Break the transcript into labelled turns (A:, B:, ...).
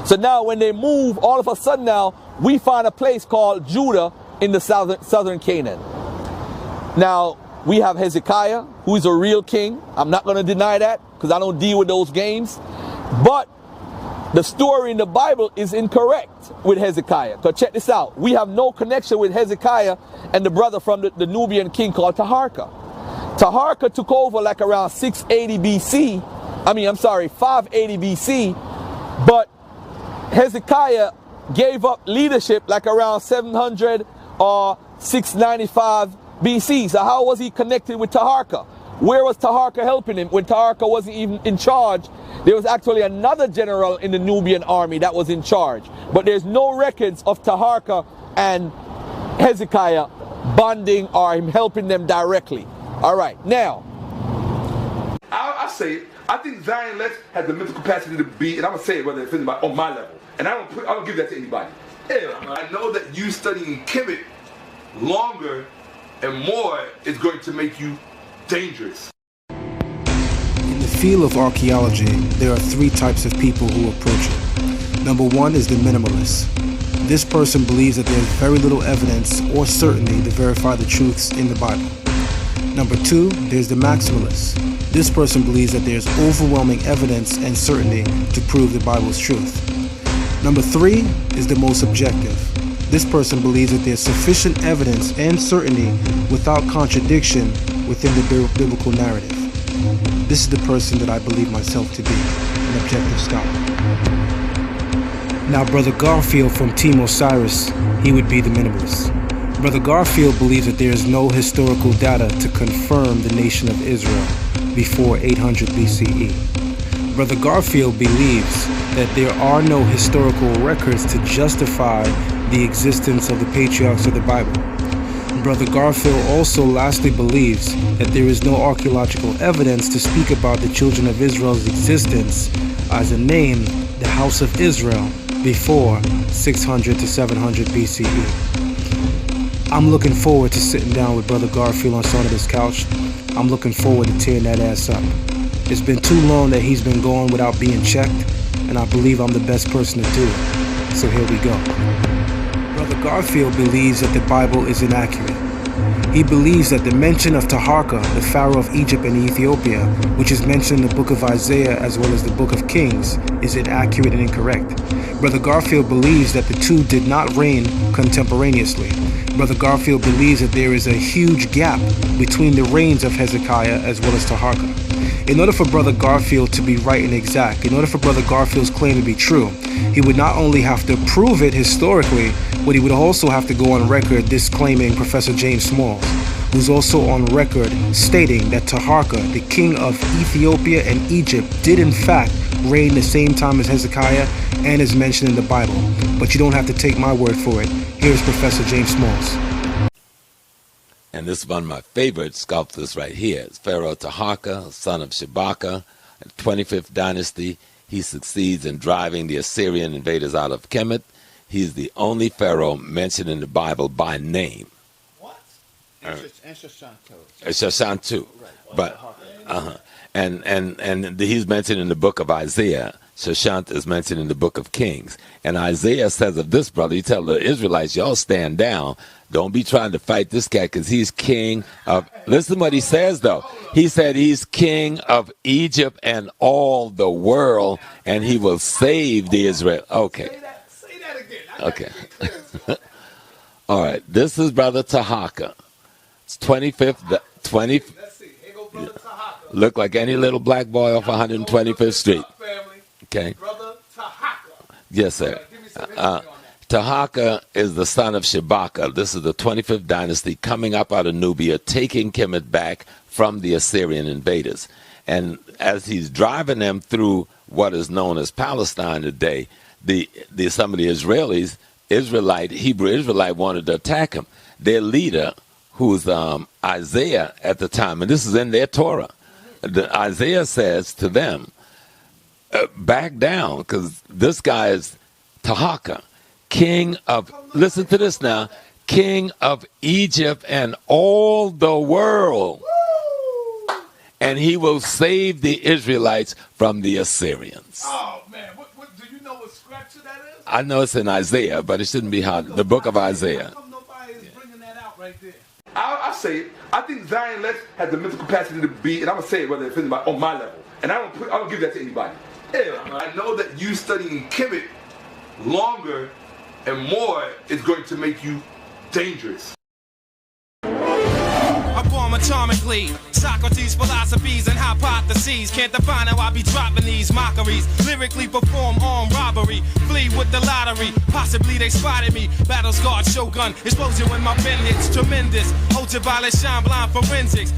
A: So now when they move, all of a sudden now, we find a place called Judah in the southern Canaan. Now, we have Hezekiah, who is a real king. I'm not going to deny that, because I don't deal with those games. But the story in the Bible is incorrect with Hezekiah. Because check this out. We have no connection with Hezekiah and the brother from the Nubian king called Taharqa. Taharqa took over like around 680 BC. 580 BC. But Hezekiah gave up leadership like around 700 or 695 BC. So how was he connected with Taharqa? Where was Taharqa helping him when Taharqa wasn't even in charge? There was actually another general in the Nubian army that was in charge. But there's no records of Taharqa and Hezekiah bonding or him helping them directly. All right, now.
B: I say it. I think Zion Lexx has the mental capacity to be, and I'm going to say it whether it's anybody on my level. And I don't give that to anybody. I know that you studying Kemet longer and more is going to make you dangerous.
C: In the field of archaeology, there are three types of people who approach it. Number one is the minimalist. This person believes that there's very little evidence or certainty to verify the truths in the Bible. Number two, there's the maximalist. This person believes that there's overwhelming evidence and certainty to prove the Bible's truth. Number three is the most objective. This person believes that there's sufficient evidence and certainty without contradiction within the biblical narrative. This is the person that I believe myself to be, an objective scholar. Now, Brother Garfield from Team Osiris, he would be the minimalist. Brother Garfield believes that there is no historical data to confirm the nation of Israel before 800 BCE. Brother Garfield believes that there are no historical records to justify the existence of the patriarchs of the Bible. Brother Garfield also lastly believes that there is no archaeological evidence to speak about the children of Israel's existence as a name, the House of Israel, before 600 to 700 BCE. I'm looking forward to sitting down with Brother Garfield on Sonata's couch. I'm looking forward to tearing that ass up. It's been too long that he's been going without being checked, and I believe I'm the best person to do it. So here we go. Brother Garfield believes that the Bible is inaccurate. He believes that the mention of Taharqa, the Pharaoh of Egypt and Ethiopia, which is mentioned in the book of Isaiah as well as the book of Kings, is inaccurate and incorrect. Brother Garfield believes that the two did not reign contemporaneously. Brother Garfield believes that there is a huge gap between the reigns of Hezekiah as well as Taharqa. In order for Brother Garfield to be right and exact, in order for Brother Garfield's claim to be true, he would not only have to prove it historically, but he would also have to go on record disclaiming Professor James Smalls, who's also on record stating that Taharqa, the king of Ethiopia and Egypt, did in fact reign the same time as Hezekiah and is mentioned in the Bible. But you don't have to take my word for it. Here's Professor James Smalls.
D: And this is one of my favorite sculptors right here. It's Pharaoh Taharqa, son of Shabaka, 25th dynasty. He succeeds in driving the Assyrian invaders out of Kemet. He's the only pharaoh mentioned in the Bible by name.
E: What? And Shashantu.
D: Shashantu. But, and he's mentioned in the book of Isaiah. Shashant is mentioned in the book of Kings. And Isaiah says of this brother, you tell the Israelites, y'all stand down. Don't be trying to fight this guy because he's king of, listen what he says though. He said he's king of Egypt and all the world, and he will save the Israel. Okay.
E: Say that again.
D: Okay. All right. This is Brother Taharqa. It's 25th.
E: Let's see. Here go Brother Taharqa.
D: Look like any little black boy off 125th Street. Okay.
E: Brother Taharqa.
D: Yes, sir. Taharqa is the son of Shabaka. This is the 25th dynasty coming up out of Nubia, taking Kemet back from the Assyrian invaders. And as he's driving them through what is known as Palestine today, some of the Hebrew Israelite wanted to attack him. Their leader, who's Isaiah at the time, and this is in their Torah, Isaiah says to them, back down, because this guy is Taharqa, king of, listen to this now, king of Egypt and all the world. and he will save the Israelites from the Assyrians.
E: Oh man, what do you know what scripture that is?
D: I know it's in Isaiah, but it shouldn't be hard. The book of Isaiah.
E: How come nobody is bringing that out right there?
B: I say it. I think Zion Lex has the mental capacity to be, and I'm gonna say it whether it's on my level, and I don't give that to anybody. Yeah, I know that you studying Kemet longer and more is going to make you dangerous.
F: I form atomically Socrates' philosophies and hypotheses. Can't define how I be dropping these mockeries. Lyrically perform armed robbery. Flee with the lottery. Possibly they spotted me. Battle scarred shogun. Explosion when my pen hits tremendous. Ultraviolet shine blind forensics.